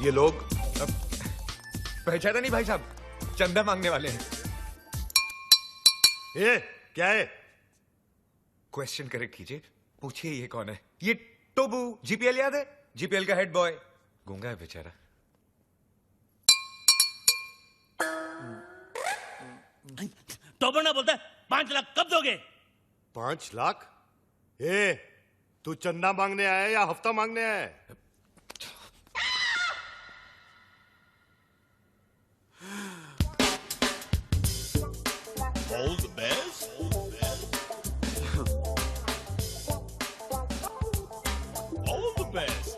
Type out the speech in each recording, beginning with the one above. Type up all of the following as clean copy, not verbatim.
ये लोग पहचाना नहीं भाई साहब, चंदा मांगने वाले हैं। ये क्या है? क्वेश्चन करेक्ट कीजिए, पूछिए ये कौन है? ये टोबू, जीपीएल याद है? जीपीएल का हेड बॉय, गूंगा है बेचारा। टोबू ना बोलता है 5 लाख कब दोगे? 5 लाख? तू चंदा मांगने आया या हफ्ता मांगने आया है? All the best. All the best.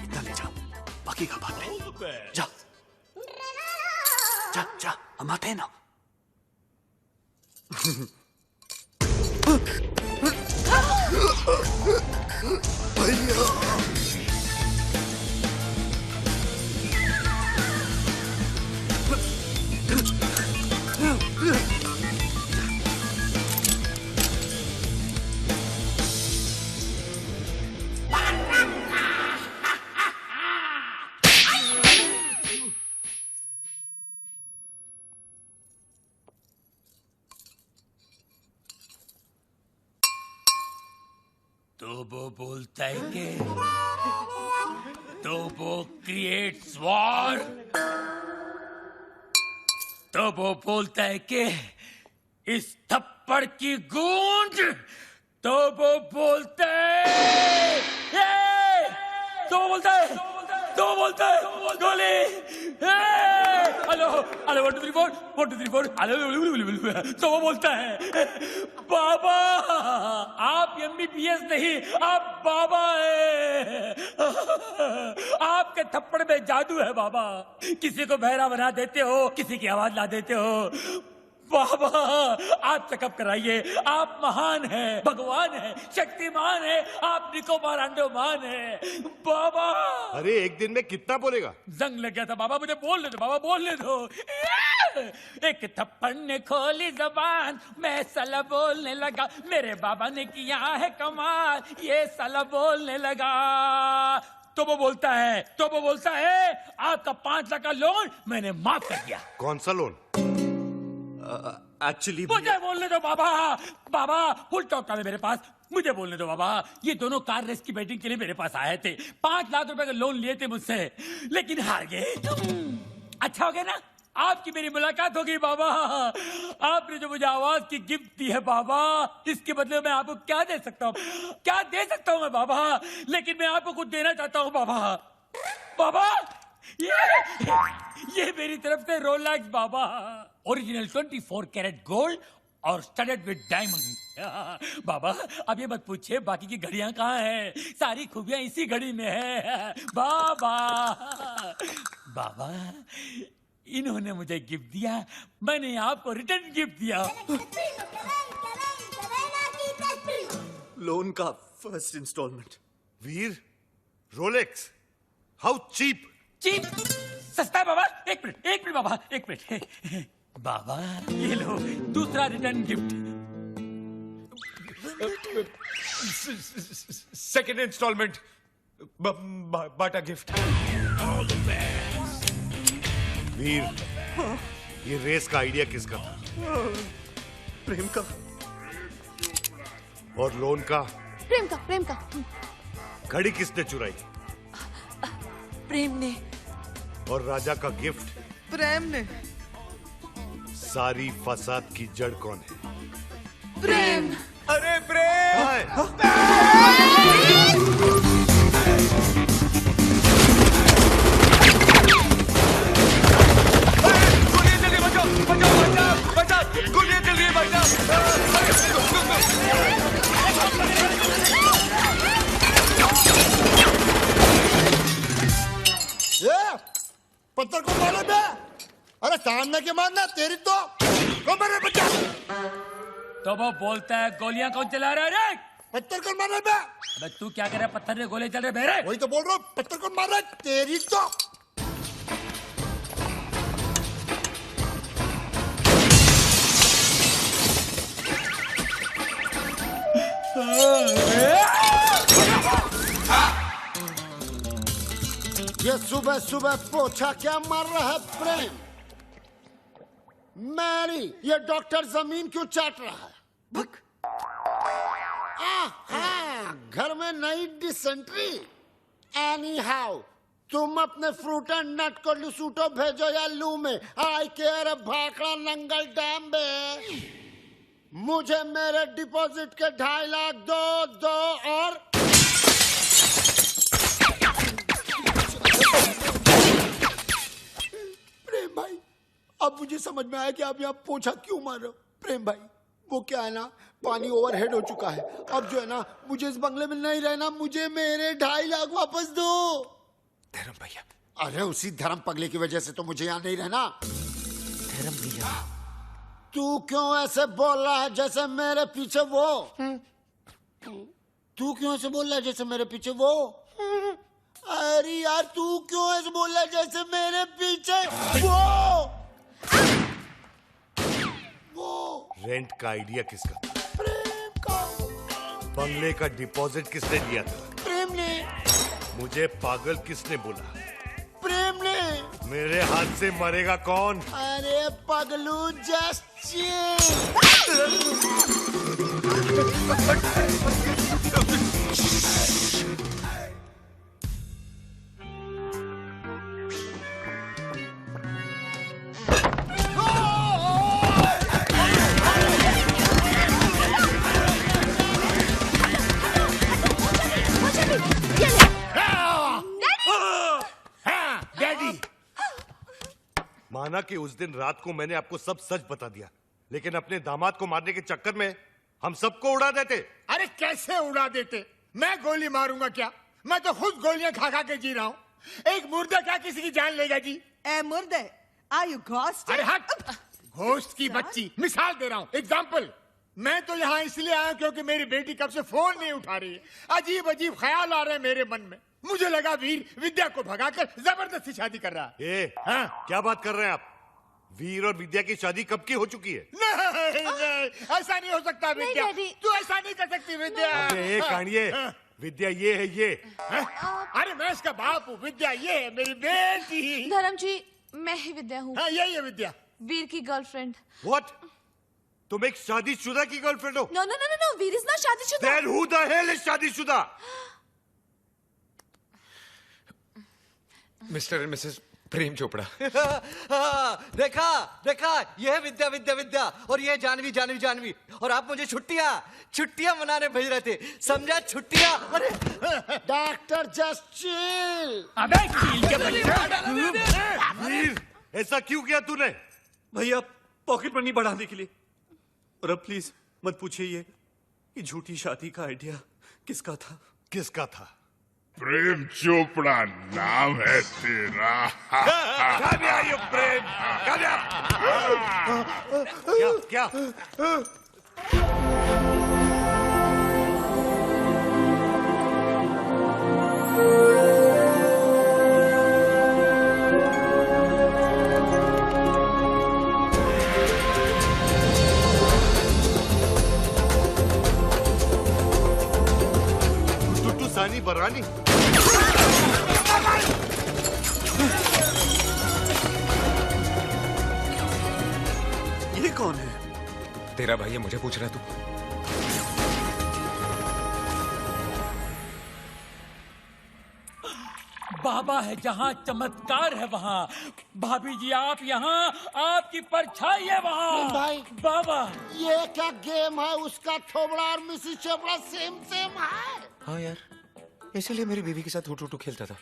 इतना ले जा, बाकी का बाद में। All the best. जा जा जा, हम आते हैं ना। तो वो बोलता है कि तो वो क्रिएट्स वॉर। तो वो बोलता है कि इस थप्पड़ की गूंज। तो वो बोलता है तो बोलता है गोली। Hello hello 1 2 3 4 1 2 3 4 hello. तो वो बोलता है बाबा, आप एमबीबीएस नहीं, आप बाबा है। आपके थप्पड़ में जादू है बाबा। किसी को बहरा बना देते हो, किसी की आवाज ला देते हो। बाबा आप चेकअप कराइए, आप महान हैं, भगवान हैं, शक्तिमान हैं, आप निकोबार अंडोमान हैं बाबा। अरे एक दिन में कितना बोलेगा? जंग लग गया था बाबा, मुझे बोलने दो बाबा, बोलने दो। एक थप्पड़ ने खोली जबान, मैं साला बोलने लगा। मेरे बाबा ने किया है कमाल, ये साला बोलने लगा। तो वो बोलता है आपका 5 लाख का लोन मैंने माफ कर दिया। कौन सा लोन? एक्चुअली मुझे बोलने दो बाबा। बाबा फुल टॉक था मेरे पास, मुझे बोलने दो बाबा। ये दोनों कार रेस की बैटिंग के लिए मेरे पास आए थे। 5 लाख रुपए का लोन लिए थे मुझसे, लेकिन हार गए। अच्छा हो गया ना, आपकी मेरी मुलाकात हो गई बाबा। आपने जो मुझे आवाज की गिफ्ट दी है बाबा, इसके बदले मैं आपको क्या दे सकता हूँ? क्या दे सकता हूँ मैं बाबा? लेकिन मैं आपको कुछ देना चाहता हूँ बाबा। बाबा ये मेरी तरफ से रोलेक्स बाबा, ओरिजिनल 24 कैरेट गोल्ड और स्टडेड विद डायमंड। बाबा अब ये मत पूछिए बाकी की घड़ियां कहाँ हैं, सारी खूबियां इसी घड़ी में है बाबा। बाबा इन्होंने मुझे गिफ्ट दिया, मैंने आपको रिटर्न गिफ्ट दिया। लोन का first installment. Veer, Rolex, how cheap. Cheap सस्ता है बाबा। एक मिनट बाबा, 1 मिनट। बाबा ये लो दूसरा रिटर्न गिफ्ट। सेकेंड इंस्टॉलमेंट, बाटा गिफ्ट। वीर, ये रेस का आइडिया किसका था? प्रेम का। और लोन का? प्रेम का। घड़ी किसने चुराई? प्रेम ने। और राजा का गिफ्ट? प्रेम ने। सारी फसाद की जड़ कौन है? प्रेम। अरे प्रेम! गोलियां चल रही, बचाओ! गोलियां चल रही है भाई साहब। पत्थर को मारो बे। अरे सामने के मारना तेरी तो मेरे बच्चा। तो वो बोलता है गोलियां कौन चला रहा है रे? पत्थर को मार रहा बे। अबे तू क्या कर रहा है? पत्थर में गोले चल रहे मेरे। वही तो बोल रहा हूँ, पत्थर को मार रहा है तेरी तो। ये सुबह सुबह पोछा क्या मार रहा है प्रेम? मैरी, ये डॉक्टर जमीन क्यों चाट रहा है? घर में नई डिसेंट्री। एनी हाउ, तुम अपने फ्रूट एंड नट को लुसूटो भेजो या लू में। आई केयर भाखड़ा नंगल डैम में। मुझे मेरे डिपॉजिट के 2.5 लाख दो और प्रेम भाई, अब मुझे समझ में आया कि आप यहाँ पोछा क्यों मार रहे हो। प्रेम भाई, वो क्या है ना, पानी ओवरहेड हो चुका है। अब जो है ना, मुझे इस बंगले में नहीं रहना। मुझे मेरे 2.5 लाख वापस दो। धर्म भैया। अरे उसी धर्म पगले की वजह से तो मुझे यहाँ नहीं रहना। धर्म भैया, तू क्यों ऐसे बोल रहा है जैसे मेरे पीछे वो? तू क्यों ऐसे बोल रहा है जैसे मेरे पीछे वो? अरे यार, तू क्यों ऐसे बोल रहा है जैसे मेरे पीछे वो? रेंट का आइडिया किसका था? प्रेम का। बंगले का डिपॉजिट किसने दिया था? प्रेम ने। मुझे पागल किसने बोला? प्रेम ने। मेरे हाथ से मरेगा कौन? अरे पगलू, जस्ट चिल। माना कि उस दिन रात को मैंने आपको सब सच बता दिया, लेकिन अपने दामाद को मारने के चक्कर में हम सबको उड़ा देते। अरे कैसे उड़ा देते? मैं गोली मारूंगा क्या? मैं तो खुद गोलियां खा खा के जी रहा हूँ। एक मुर्दा क्या किसी की जान लेगा जी? ए मुर्दे, आर यू घोस्ट? अरे हट! घोस्ट की बच्ची, मिसाल दे रहा हूँ, एग्जाम्पल। मैं तो यहाँ इसलिए आया क्योंकि मेरी बेटी कब से फोन नहीं उठा रही है। अजीब अजीब ख्याल आ रहे हैं मेरे मन में। मुझे लगा वीर विद्या को भगाकर जबरदस्ती शादी कर रहा है। हाँ? क्या बात कर रहे हैं आप? वीर और विद्या की शादी कब की हो चुकी है? नहीं, ऐसा नहीं हो सकता विद्या। तू ऐसा नहीं कर सकती विद्या। अबे कानिए, विद्या ये है ये। अरे मैं इसका बाप हूँ, विद्या ये है मेरी बेटी। धर्म जी, मैं ही विद्या हूँ। हाँ, यही है विद्या, वीर की गर्लफ्रेंड। What? तुम एक शादीशुदा की गर्लफ्रेंड हो? No no no no, Veer is not शादीशुदा। Then who the hell is शादीशुदा? Mr and Mrs Prem Chopra. देखा देखा, ये है विद्या विद्या विद्या, और ये है जानवी जानवी जानवी। और आप मुझे छुट्टियां मनाने भेज रहे थे, समझा? छुट्टियां। अरे डॉक्टर, जस्ट चिल। अबे चील के बच्चा! वीर, ऐसा क्यों किया तूने? भैया, पॉकेट मनी बढ़ाने के लिए। और अब प्लीज मत पूछिए ये झूठी शादी का आइडिया किसका था? किसका था? प्रेम चोपड़ा नाम है तेरा। Come here, you Prem! Come here! क्या? टुट्टू सानी बरानी। ये कौन है? तेरा भाई है, मुझे पूछ रहा तू? बाबा है जहाँ चमत्कार है वहाँ। भाभी जी आप यहाँ, आपकी परछाई है वहाँ। भाई, बाबा, ये क्या गेम है? उसका थोबड़ा और मिसिस चोपड़ा सेम सेम है। हाँ यार, इसीलिए मेरी बीवी के साथ हुटू खेलता था।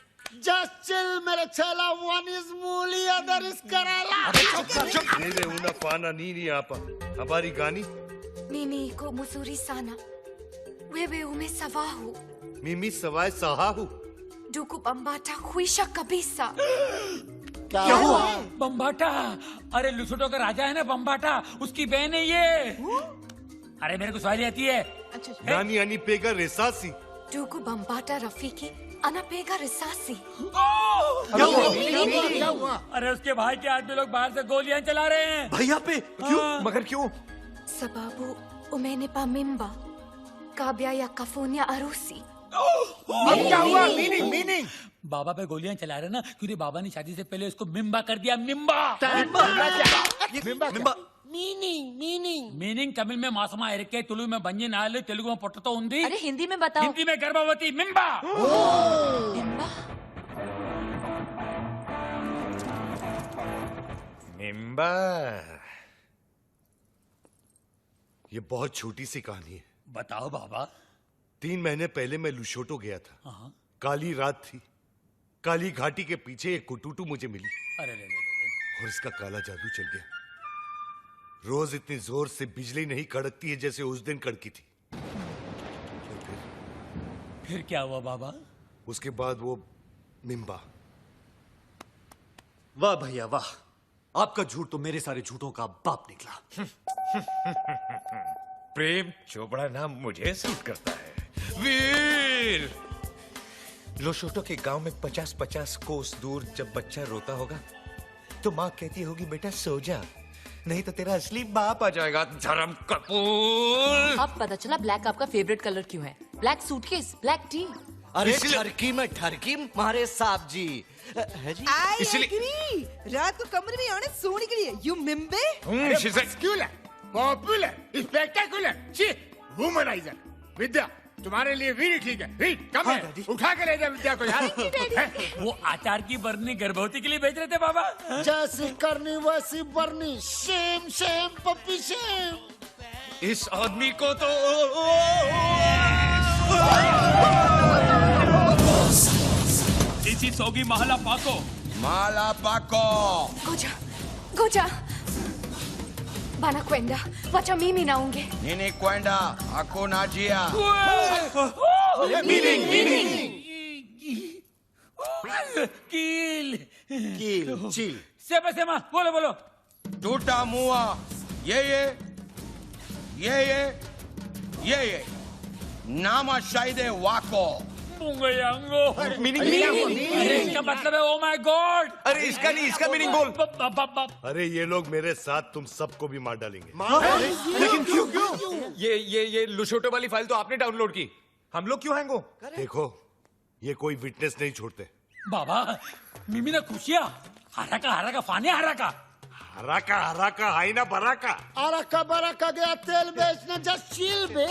जस्ट चिल मेरे छेला, वन इज मूली, अदर इज कराला। Nene unafana nini hapa? Habari gani? Mimi iko mzuri sana. Wewe umesahau. Mimi sawai sahahu. Duku Bambata huisha kabisa. क्या हुआ? बम्बाटा, अरे लुसुटो का राजा है ना बम्बाटा, उसकी बहन है ये। अरे मेरे को सवारी आती है। Nani anipega risasi? Duku Bambata Rafiki anapega risasi. क्या हुआ? अरे उसके भाई के आदमी लोग बाहर से गोलियां चला रहे हैं। भैया पे? क्यों? मगर क्यों? Sababu umenipa mimba. काब्या या कफून या अरूसी। अब क्या हुआ? मीनिंग मीनिंग बाबा पे गोलियां चला रहे ना क्योंकि बाबा ने शादी से पहले उसको मिम्बा कर दिया। मिम्बा मीनिंग तमिल में मासमा एरके, तुलु में बंजी नाले, तेलुगु में पोटतो उंदी, अरे हिंदी में बताओ। हिंदी में गर्भवती। मिम्बा। मिम्बा? मिम्बा। ये बहुत छोटी सी कहानी है। बताओ बाबा। 3 महीने पहले मैं लुशोटो गया था। काली रात थी। काली घाटी के पीछे एक कुटुटू मुझे मिली अरे ले। और इसका काला जादू चल गया। रोज इतनी जोर से बिजली नहीं कड़कती है जैसे उस दिन कड़की थी। फिर क्या हुआ बाबा? उसके बाद वो मिम्बा। वाह भैया वाह, आपका झूठ तो मेरे सारे झूठों का बाप निकला। प्रेम चोपड़ा नाम मुझे सूट करता है। वीर लोशोटो के गांव में 50-50 कोस दूर जब बच्चा रोता होगा तो माँ कहती होगी बेटा सो जा, नहीं तो तेरा असली बाप आ जाएगा। धर्म कपूर। अब पता चला ब्लैक आपका फेवरेट कलर क्यों है। Black suitcase, black T. अरे ठरकी में ठरकी मारे साहब जी है जी। इसलिए रात को कमरे में आने सोने के लिए यू मिम्बे। Popular, spectacular, womaniser. विद्या तुम्हारे लिए वीर ठीक है। वीर कम है, उठा के ले जा विद्या को यार। वो आचार की बरनी गर्भवती के लिए भेज रहे थे बाबा। जैसी करनी वैसी बरनी। सेम सेम पप्पी सेम। इस आदमी को तो इसी सोगी महला पाको। माला पाको। गोजा, गोजा। Bana kwenda, wacha mimi naonge. Nini kwenda? Hakuna njia. कील। Kill, chill. सेमा बोलो बोलो। टूटा मुआ। ये नामा शायदे वाको। मुंगयांगो। मीनिंग अरे इसका मतलब है ओ माय गॉड। अरे इसका नहीं, इसका मीनिंग बोल। अरे ये लोग मेरे साथ तुम सबको भी मार डालेंगे। लेकिन क्यों? ये लुशोटो वाली फाइल तो आपने डाउनलोड की, हम लोग क्यों हैंग हो? देखो ये कोई विटनेस नहीं छोड़ते। बाबा मिमी ने खुशिया हरा का फाने हरा का हाई ना बरा का। अरका बरका गया तेल बेचने। जस्ट चिल बे।